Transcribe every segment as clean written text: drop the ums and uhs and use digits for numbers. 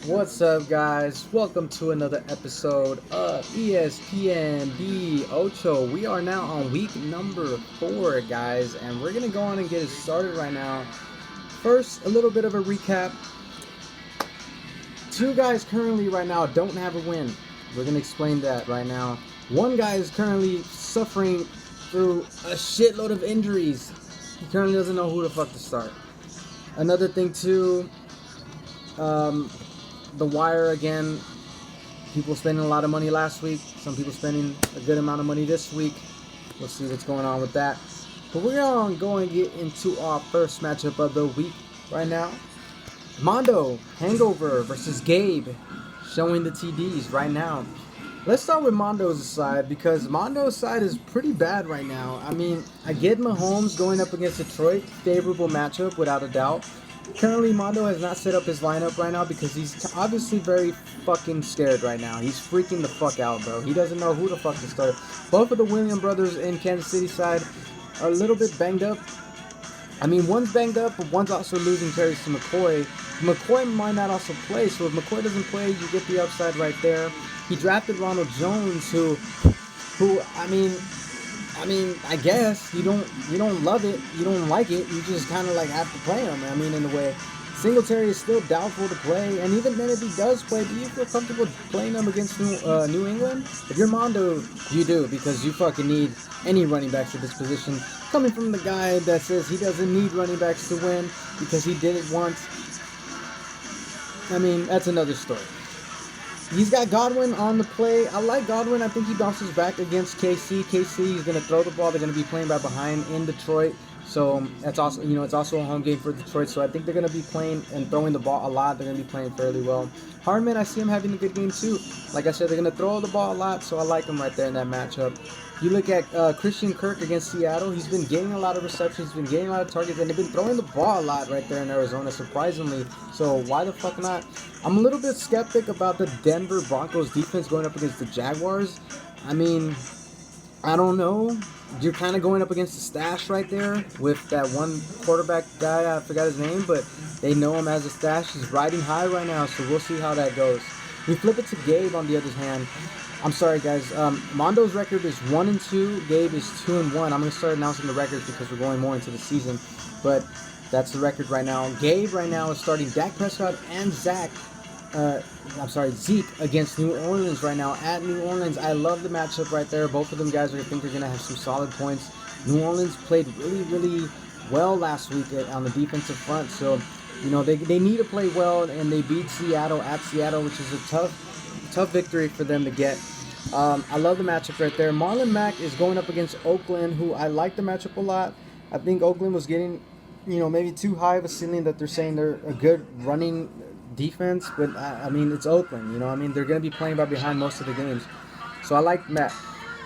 What's up, guys? Welcome to another episode of ESPN De OCHO. We are now on week number 4, guys, and we're going to go on and get it started right now. First, a little bit of a recap. Two guys currently right now don't have a win. We're going to explain that right now. One guy is currently suffering through a shitload of injuries. He currently doesn't know who the fuck to start. Another thing, too, the wire again. People spending a lot of money last week. Some people spending a good amount of money this week. We'll see what's going on with that. But we're going to go and get into our first matchup of the week right now. Mondo, Hangover versus Gabe, showing the TDs right now. Let's start with Mondo's side because Mondo's side is pretty bad right now. I mean, I get Mahomes going up against Detroit. Favorable matchup without a doubt. Currently, Mondo has not set up his lineup right now because he's obviously very fucking scared right now. He's freaking the fuck out, bro. He doesn't know who the fuck to start. Both of the Williams brothers in Kansas City side are a little bit banged up. I mean, one's banged up, but one's also losing carries to McCoy. McCoy might not also play, so if McCoy doesn't play, you get the upside right there. He drafted Ronald Jones, who I mean, I guess you don't love it, you don't like it, you just kind of like have to play him. I mean, in a way, Singletary is still doubtful to play, and even then, if he does play, do you feel comfortable playing him against New England? If you're Mondo, you do, because you fucking need any running backs at this position. Coming from the guy that says he doesn't need running backs to win because he did it once. I mean, that's another story. He's got Godwin on the play. I like Godwin. I think he bounces back against KC. KC is going to throw the ball. They're going to be playing right behind in Detroit. So that's also, it's also a home game for Detroit. So I think they're going to be playing and throwing the ball a lot. They're going to be playing fairly well. Hardman, I see him having a good game too. Like I said, they're going to throw the ball a lot. So I like him right there in that matchup. You look at Christian Kirk against Seattle. He's been getting a lot of receptions. He's been getting a lot of targets. And they've been throwing the ball a lot right there in Arizona, surprisingly. So why the fuck not? I'm a little bit skeptic about the Denver Broncos defense going up against the Jaguars. I mean, I don't know. You're kind of going up against the stash right there with that one quarterback guy. I forgot his name, but they know him as a stash. He's riding high right now, so we'll see how that goes. We flip it to Gabe on the other hand. I'm sorry, guys. Mondo's record is 1-2. Gabe is 2-1. I'm going to start announcing the records because we're going more into the season. But that's the record right now. Gabe right now is starting Dak Prescott and Zeke against New Orleans right now at New Orleans. I love the matchup right there. Both of them guys I think are going to have some solid points. New Orleans played really, really well last week on the defensive front. So, they need to play well, and they beat Seattle at Seattle, which is a tough victory for them to get. I love the matchup right there. Marlon Mack is going up against Oakland, who I like the matchup a lot. I think Oakland was getting, maybe too high of a ceiling that they're saying they're a good running defense, but I mean, it's Oakland, they're going to be playing by behind most of the games. So I like that.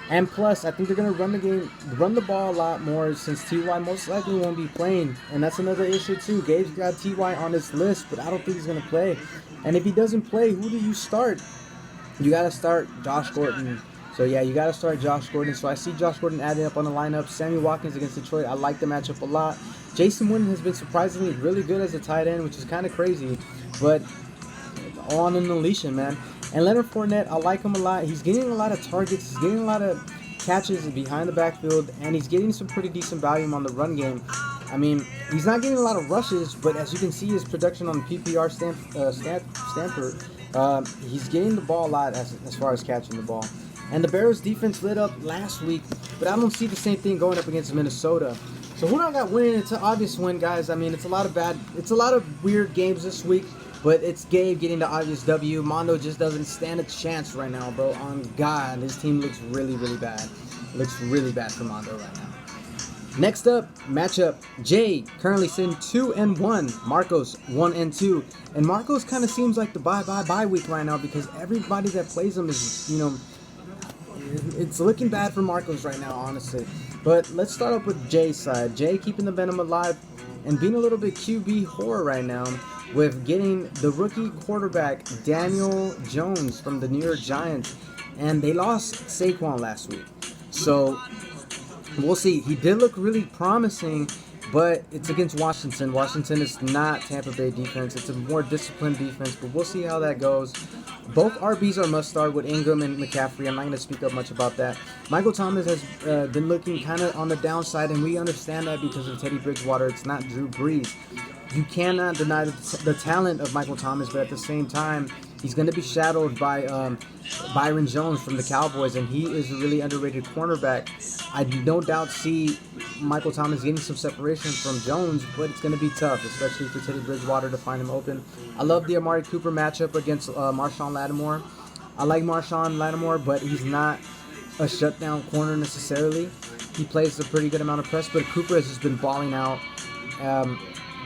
And plus, I think they're going to run the ball a lot more since T.Y. most likely won't be playing. And that's another issue too. Gabe's got T.Y. on his list, but I don't think he's going to play. And if he doesn't play, who do you start? You got to start Josh Gordon. So yeah, you got to start Josh Gordon. So I see Josh Gordon adding up on the lineup. Sammy Watkins against Detroit. I like the matchup a lot. Jason Witten has been surprisingly really good as a tight end, which is kind of crazy. But all on an elation, man. And Leonard Fournette, I like him a lot. He's getting a lot of targets. He's getting a lot of catches behind the backfield. And he's getting some pretty decent volume on the run game. I mean, he's not getting a lot of rushes, but as you can see, his production on PPR Stanford, he's getting the ball a lot as far as catching the ball. And the Bears defense lit up last week, but I don't see the same thing going up against Minnesota. So who do I got winning? It's an obvious win, guys. I mean, it's a lot of weird games this week, but it's Gabe getting the obvious W. Mondo just doesn't stand a chance right now, bro. On God, his team looks really, really bad. It looks really bad for Mondo right now. Next up, matchup, Jay currently sitting 2-1, Marcos 1-2, and Marcos kind of seems like the bye week right now because everybody that plays him is, it's looking bad for Marcos right now, honestly. But let's start up with Jay's side. Jay keeping the Venom alive and being a little bit QB horror right now with getting the rookie quarterback Daniel Jones from the New York Giants, and they lost Saquon last week. So we'll see. He did look really promising but it's against Washington. Washington is not Tampa Bay defense. It's a more disciplined defense, but we'll see how that goes. Both RBs are must start with Ingram and McCaffrey. I'm not going to speak up much about that. Michael Thomas has been looking kind of on the downside, and we understand that because of Teddy Bridgewater. It's not Drew Brees. You cannot deny the talent of Michael Thomas, but at the same time, he's going to be shadowed by Byron Jones from the Cowboys, and he is a really underrated cornerback. I no doubt see Michael Thomas getting some separation from Jones, but it's going to be tough, especially for Teddy Bridgewater to find him open. I love the Amari Cooper matchup against Marshawn Lattimore. I like Marshawn Lattimore, but he's not a shutdown corner necessarily. He plays a pretty good amount of press, but Cooper has just been balling out.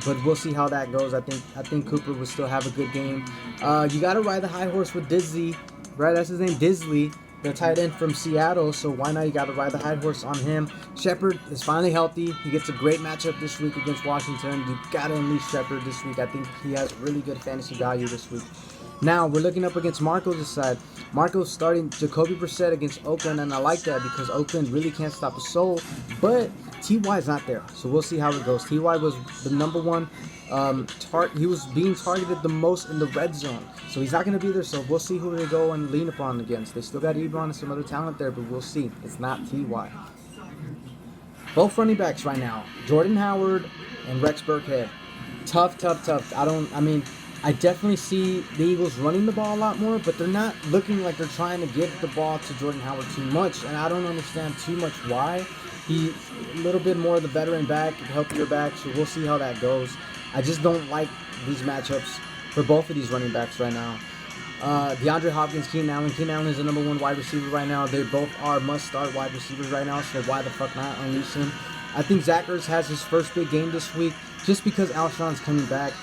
But we'll see how that goes. I think Cooper will still have a good game. You got to ride the high horse with Disley, right? That's his name, Disley, the tight end from Seattle. So why not? You got to ride the high horse on him. Shepard is finally healthy. He gets a great matchup this week against Washington. You got to unleash Shepard this week. I think he has really good fantasy value this week. Now, we're looking up against Marco's side. Marco's starting Jacoby Brissett against Oakland, and I like that because Oakland really can't stop a soul, but T.Y. is not there, so we'll see how it goes. T.Y. was the number one he was being targeted the most in the red zone, so he's not going to be there, so we'll see who they go and lean upon against. They still got Ebron and some other talent there, but we'll see. It's not T.Y. Both running backs right now, Jordan Howard and Rex Burkhead. Tough. I definitely see the Eagles running the ball a lot more, but they're not looking like they're trying to give the ball to Jordan Howard too much, and I don't understand too much why. He's a little bit more of the veteran back, healthier back, so we'll see how that goes. I just don't like these matchups for both of these running backs right now. DeAndre Hopkins, Keenan Allen. Keenan Allen is the number one wide receiver right now. They both are must-start wide receivers right now, so why the fuck not unleash him? I think Zach Ertz has his first big game this week just because Alshon's coming back.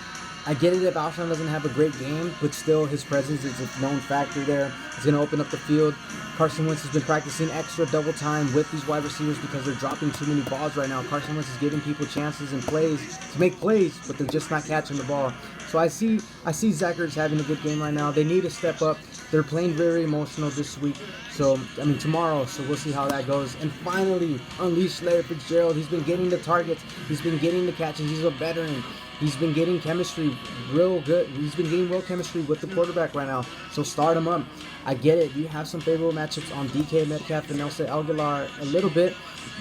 I get it if Alshon doesn't have a great game, but still his presence is a known factor there. He's going to open up the field. Carson Wentz has been practicing extra double time with these wide receivers because they're dropping too many balls right now. Carson Wentz is giving people chances and plays to make plays, but they're just not catching the ball. So I see Zach Ertz having a good game right now. They need to step up. They're playing very emotional this week. Tomorrow. So we'll see how that goes. And finally, unleash Larry Fitzgerald. He's been getting the targets. He's been getting the catches. He's a veteran. He's been getting chemistry real good. He's been getting real chemistry with the quarterback right now. So start him up. I get it. You have some favorable matchups on DK Metcalf and Nelson Aguilar a little bit.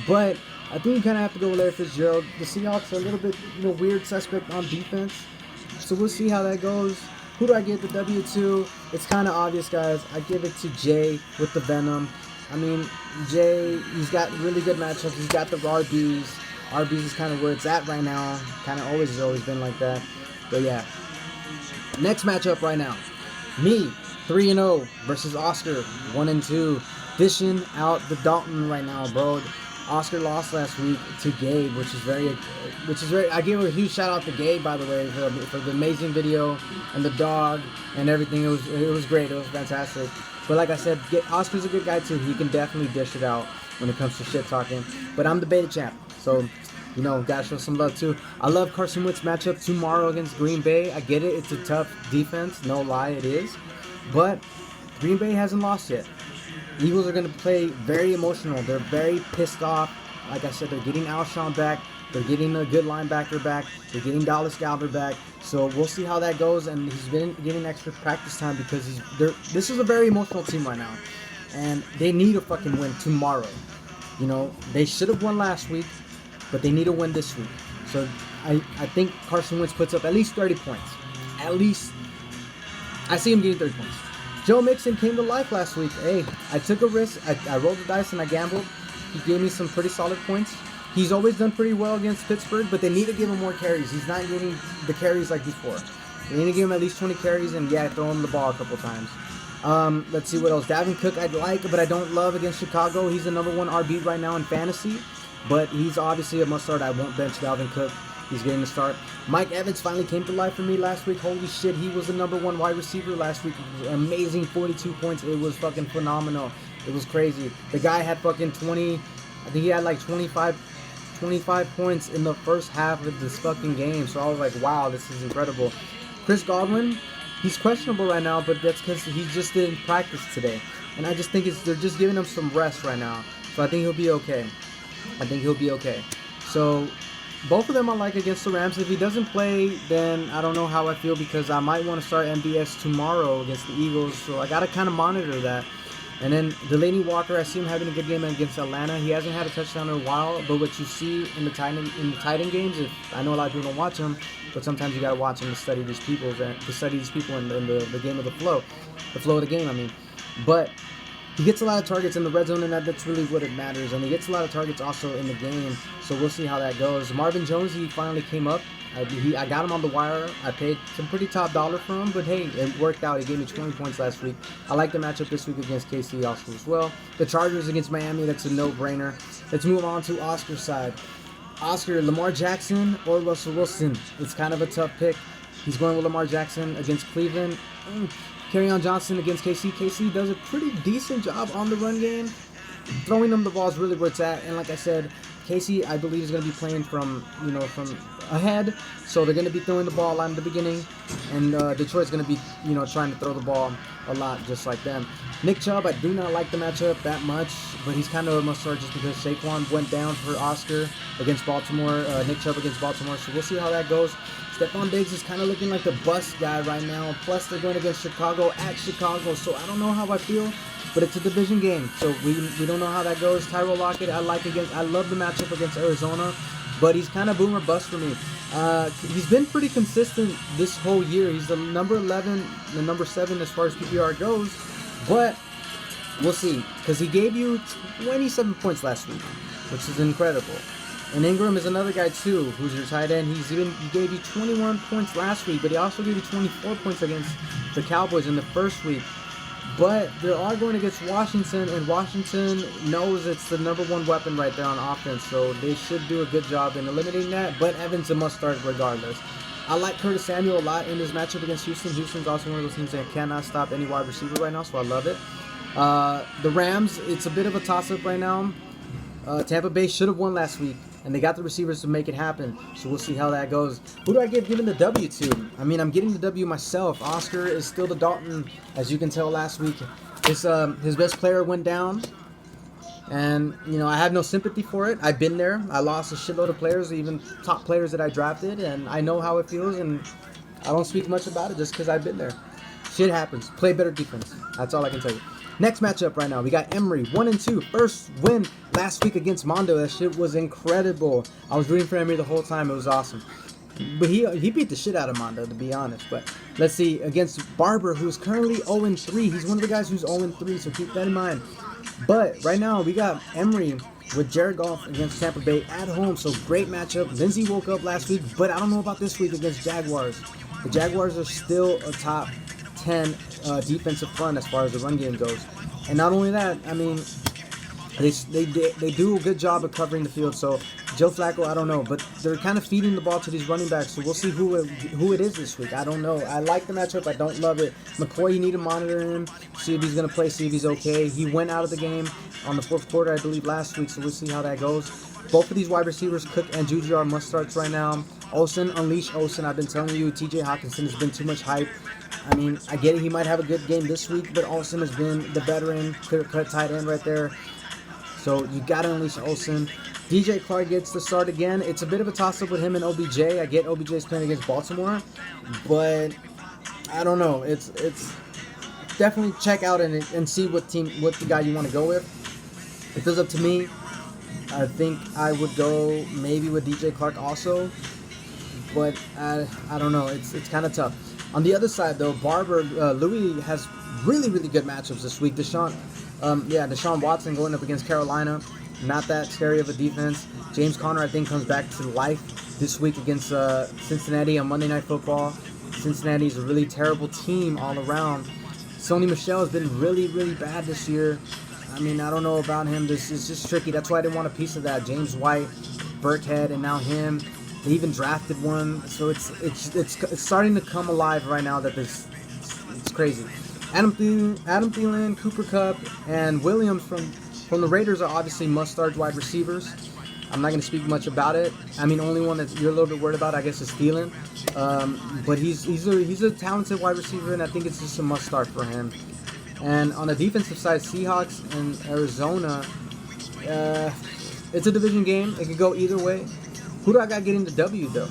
But I think you kind of have to go with Larry Fitzgerald. The Seahawks are a little bit weird suspect on defense. So we'll see how that goes. Who do I give the W to? It's kind of obvious, guys. I give it to Jay with the Venom. Jay, he's got really good matchups. He's got the RBs. RBs is kind of where it's at right now. Kind of always been like that. But yeah. Next matchup right now. Me, 3-0 versus Oscar, 1-2. Dishing out the Dalton right now, bro. Oscar lost last week to Gabe, which is very. I gave a huge shout out to Gabe, by the way, for the amazing video and the dog and everything. It was great. It was fantastic. But like I said, Oscar's a good guy too. He can definitely dish it out when it comes to shit talking. But I'm the beta champ, so gotta show some love too. I love Carson Wentz matchup tomorrow against Green Bay. I get it. It's a tough defense. No lie, it is. But Green Bay hasn't lost yet. Eagles are going to play very emotional. They're very pissed off. Like I said, they're getting Alshon back. They're getting a good linebacker back. They're getting Dallas Goedert back. So we'll see how that goes. And he's been getting extra practice time because this is a very emotional team right now. And they need a fucking win tomorrow. They should have won last week, but they need a win this week. So I think Carson Wentz puts up at least 30 points. At least. I see him getting 30 points. Joe Mixon came to life last week. Hey, I took a risk. I rolled the dice and I gambled. He gave me some pretty solid points. He's always done pretty well against Pittsburgh, but they need to give him more carries. He's not getting the carries like before. They need to give him at least 20 carries and, throw him the ball a couple times. Let's see what else. Dalvin Cook I'd like, but I don't love against Chicago. He's the number one RB right now in fantasy, but he's obviously a must-start. I won't bench Dalvin Cook. He's getting the start. Mike Evans finally came to life for me last week. Holy shit, he was the number one wide receiver last week. Amazing 42 points. It was fucking phenomenal. It was crazy. The guy had fucking 20, I think he had like 25 points in the first half of this fucking game. So I was like, wow, this is incredible. Chris Godwin, he's questionable right now, but that's because he just didn't practice today. And I just think they're just giving him some rest right now. So I think he'll be okay. So Both of them I like against the Rams. If he doesn't play, then I don't know how I feel because I might want to start MBS tomorrow against the Eagles. So I got to kind of monitor that. And then Delaney Walker, I see him having a good game against Atlanta. He hasn't had a touchdown in a while, but what you see in the tight end games, if I know a lot of people don't watch them, but sometimes you gotta watch them to study these people in the game of the flow of the game. I mean, but he gets a lot of targets in the red zone, and that's really what it matters. And he gets a lot of targets also in the game, so we'll see how that goes. Marvin Jones, he finally came up. I got him on the wire. I paid some pretty top dollar for him, but hey, it worked out. He gave me 20 points last week. I like the matchup this week against KC also as well. The Chargers against Miami, that's a no-brainer. Let's move on to Oscar's side. Oscar, Lamar Jackson or Russell Wilson? It's kind of a tough pick. He's going with Lamar Jackson against Cleveland. Kerryon Johnson against KC. KC does a pretty decent job on the run game. Throwing them the ball is really where it's at. And like I said, KC, I believe, is going to be playing from ahead. So they're going to be throwing the ball a lot in the beginning. And Detroit's going to be, trying to throw the ball a lot just like them. Nick Chubb, I do not like the matchup that much, but he's kind of a must-start just because Saquon went down for Oscar against Baltimore, Nick Chubb against Baltimore, so we'll see how that goes. Stephon Diggs is kind of looking like the bust guy right now, plus they're going against Chicago at Chicago, so I don't know how I feel, but it's a division game, so we don't know how that goes. Tyrell Lockett, I love the matchup against Arizona, but he's kind of boom or bust for me. He's been pretty consistent this whole year. He's the number 11, the number 7 as far as PPR goes, but we'll see, because he gave you 27 points last week, which is incredible. And Ingram is another guy too, who's your tight end. He gave you 21 points last week, but he also gave you 24 points against the Cowboys in the first week. But they are going against Washington, and Washington knows it's the number 1 weapon right there on offense, so they should do a good job in eliminating that. But Evans a must start regardless. I like Curtis Samuel a lot in this matchup against Houston. Houston's also one of those teams that cannot stop any wide receiver right now, so I love it. The Rams, it's a bit of a toss-up right now. Tampa Bay should have won last week, and they got the receivers to make it happen, so we'll see how that goes. Who do I give the W to? I mean, I'm getting the W myself. Oscar is still the Dalton, as you can tell last week. His best player went down, and, I have no sympathy for it. I've been there. I lost a shitload of players, even top players that I drafted, and I know how it feels, and I don't speak much about it just because I've been there. Shit happens. Play better defense. That's all I can tell you. Next matchup right now, we got Emery, 1-2. First win last week against Mondo. That shit was incredible. I was rooting for Emery the whole time. It was awesome. But he beat the shit out of Mondo, to be honest. But let's see, against Barber, who's currently 0-3. He's one of the guys who's 0-3, so keep that in mind. But right now, we got Emery with Jared Goff against Tampa Bay at home. So great matchup. Lindsey woke up last week, but I don't know about this week against Jaguars. The Jaguars are still a top 10 defensive front as far as the run game goes. And not only that, I mean, they do a good job of covering the field. So Joe Flacco, I don't know, but they're kind of feeding the ball to these running backs. So we'll see who it is this week. I don't know. I like the matchup. I don't love it. McCoy, you need to monitor him, see if he's going to play, see if he's okay. He went out of the game on the 4th quarter, I believe, last week. So we'll see how that goes. Both of these wide receivers, Cook and Juju, are must-starts right now. Olsen, unleash Olsen. I've been telling you, TJ Hawkinson has been too much hype. I mean, I get it. He might have a good game this week, but Olsen has been the veteran, clear-cut tight end right there. So you got to unleash Olsen. DJ Clark gets the start again. It's a bit of a toss-up with him and OBJ. I get OBJ's playing against Baltimore, but I don't know. It's definitely check out and see what the guy you want to go with. If it's up to me, I think I would go maybe with DJ Clark also, but I don't know. It's kind of tough. On the other side, though, Louis has really, really good matchups this week. Deshaun Watson going up against Carolina. Not that scary of a defense. James Conner, I think, comes back to life this week against Cincinnati on Monday Night Football. Cincinnati is a really terrible team all around. Sony Michel has been really, really bad this year. I mean, I don't know about him. This is just tricky. That's why I didn't want a piece of that. James White, Burkhead, and now him. They even drafted one. So it's starting to come alive right now that it's crazy. Adam Thielen, Cooper Kupp, and Williams from the Raiders are obviously must-start wide receivers. I'm not going to speak much about it. I mean, only one that you're a little bit worried about, I guess, is Thielen. But he's a talented wide receiver, and I think it's just a must-start for him. And on the defensive side, Seahawks and Arizona, it's a division game. It could go either way. Who do I got getting the W, though?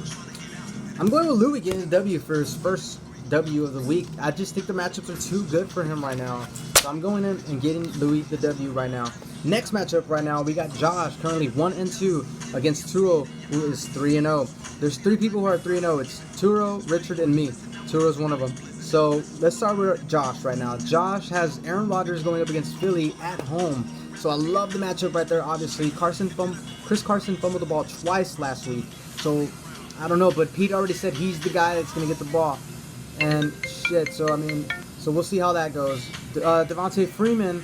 I'm going with Louis getting the W for his first W of the week. I just think the matchups are too good for him right now. So I'm going in and getting Louis the W right now. Next matchup right now, we got Josh, currently 1-2 against Turo, who is 3-0. There's 3 people who are 3-0. It's Turo, Richard, and me. Turo's one of them. So let's start with Josh right now. Josh has Aaron Rodgers going up against Philly at home. So I love the matchup right there, obviously. Chris Carson fumbled the ball twice last week. So I don't know, but Pete already said he's the guy that's going to get the ball. And shit, so we'll see how that goes. Devontae Freeman,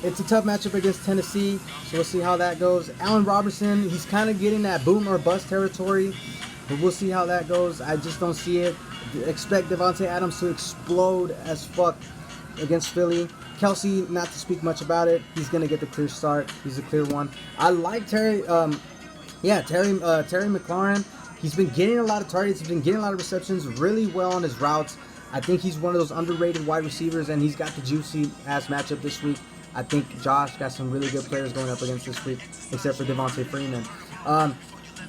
it's a tough matchup against Tennessee, so we'll see how that goes. Allen Robertson, he's kind of getting that boom or bust territory, but we'll see how that goes. I just don't see it. Expect Devontae Adams to explode as fuck against Philly. Kelsey, not to speak much about it. He's going to get the clear start. He's a clear one. I like Terry McLaurin. He's been getting a lot of targets. He's been getting a lot of receptions really well on his routes. I think he's one of those underrated wide receivers, and he's got the juicy-ass matchup this week. I think Josh got some really good players going up against this week, except for Devontae Freeman.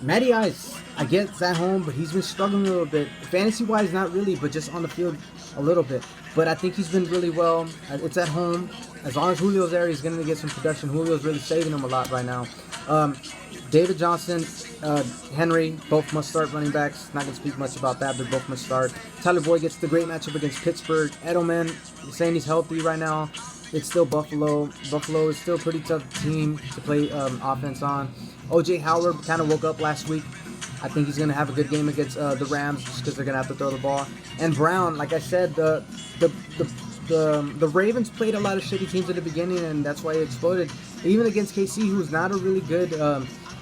Matty Ice, I get it's at home, but he's been struggling a little bit. Fantasy-wise, not really, but just on the field a little bit. But I think he's been really well. It's at home. As long as Julio's there, he's going to get some production. Julio's really saving him a lot right now. David Johnson, Henry, both must start running backs. Not going to speak much about that, but both must start. Tyler Boyd gets the great matchup against Pittsburgh. Edelman, saying he's healthy right now. It's still Buffalo. Buffalo is still a pretty tough team to play offense on. O.J. Howard kind of woke up last week. I think he's going to have a good game against the Rams just because they're going to have to throw the ball. And Brown, like I said, the Ravens played a lot of shitty teams at the beginning, and that's why he exploded. Even against KC, who's not a really good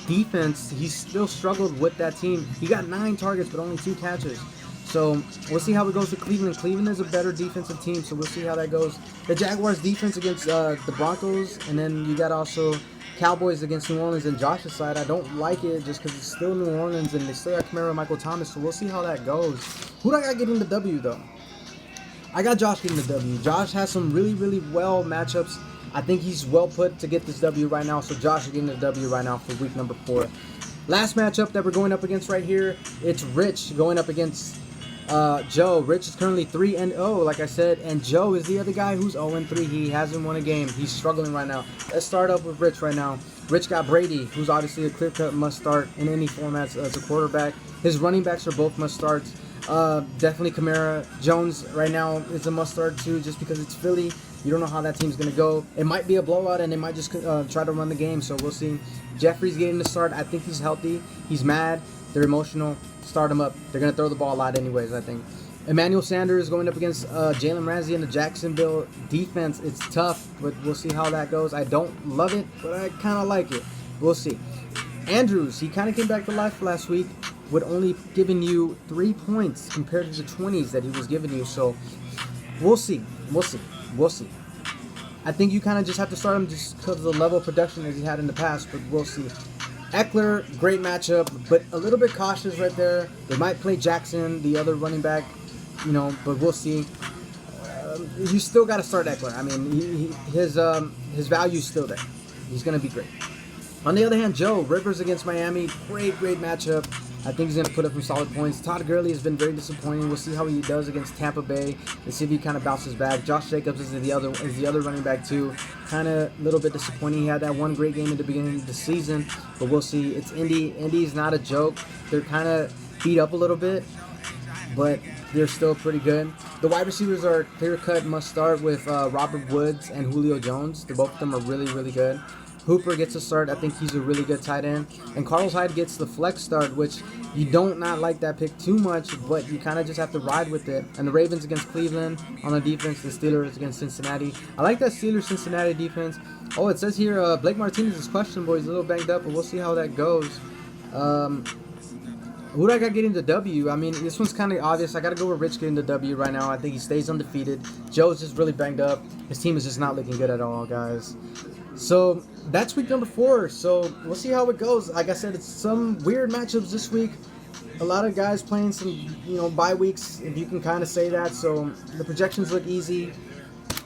defense, he still struggled with that team. He got 9 targets, but only 2 catches. So we'll see how it goes with Cleveland. Cleveland is a better defensive team, so we'll see how that goes. The Jaguars' defense against the Broncos, and then you got also Cowboys against New Orleans and Josh's side. I don't like it just because it's still New Orleans, and they still got Kamara and Michael Thomas, so we'll see how that goes. Who do I got getting the W, though? I got Josh getting the W. Josh has some really, really well matchups. I think he's well put to get this W right now, so Josh is getting the W right now for week number 4. Last matchup that we're going up against right here, it's Rich going up against Joe. Rich is currently 3-0, like I said, and Joe is the other guy who's 0-3. He hasn't won a game. He's struggling right now. Let's start up with Rich right now. Rich got Brady, who's obviously a clear-cut must-start in any format as a quarterback. His running backs are both must-starts. Definitely Kamara. Jones right now is a must-start too, just because it's Philly. You don't know how that team's going to go. It might be a blowout, and they might just try to run the game, so we'll see. Jeffrey's getting the start. I think he's healthy. He's mad. They're emotional. Start him up. They're going to throw the ball a lot anyways, I think. Emmanuel Sanders going up against Jalen Ramsey and the Jacksonville defense. It's tough, but we'll see how that goes. I don't love it, but I kind of like it. We'll see. Andrews, he kind of came back to life last week with only giving you 3 points compared to the 20s that he was giving you. So we'll see. We'll see. We'll see. I think you kind of just have to start him just because of the level of production that he had in the past, but we'll see. Eckler, great matchup, but a little bit cautious right there. They might play Jackson, the other running back, but we'll see. You still got to start Eckler. I mean, his value's still there. He's going to be great. On the other hand, Joe, Rivers against Miami, great matchup. I think he's going to put up some solid points. Todd Gurley has been very disappointing. We'll see how he does against Tampa Bay. Let's see if he kind of bounces back. Josh Jacobs is the other running back too. Kind of a little bit disappointing. He had that one great game at the beginning of the season, but we'll see. It's Indy. Indy's not a joke. They're kind of beat up a little bit, but they're still pretty good. The wide receivers are clear-cut must start with Robert Woods and Julio Jones. Both of them are really good. Hooper gets a start. I think he's a really good tight end. And Carlos Hyde gets the flex start, which you don't not like that pick too much, but you kind of just have to ride with it. And the Ravens against Cleveland on the defense. The Steelers against Cincinnati. I like that Steelers-Cincinnati defense. Oh, it says here Blake Martinez is questionable. He's a little banged up, but we'll see how that goes. Who do I got getting the W? I mean, this one's kind of obvious. I got to go with Rich getting the W right now. I think he stays undefeated. Joe's just really banged up. His team is just not looking good at all, guys. So that's week number 4. So we'll see how it goes. Like I said, it's some weird matchups this week. A lot of guys playing some, bye weeks, if you can kind of say that. So the projections look easy.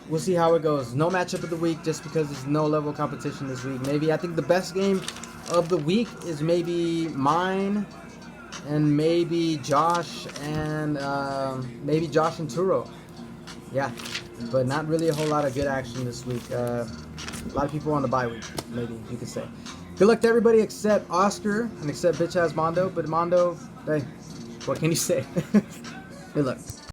We'll see how it goes. No matchup of the week just because there's no level of competition this week. Maybe I think the best game of the week is maybe mine and maybe Josh and Turo. Yeah, but not really a whole lot of good action this week. A lot of people on the bye week, maybe you could say. Good luck to everybody except Oscar and except bitch ass Mondo. But Mondo, hey, what can you say? Good luck.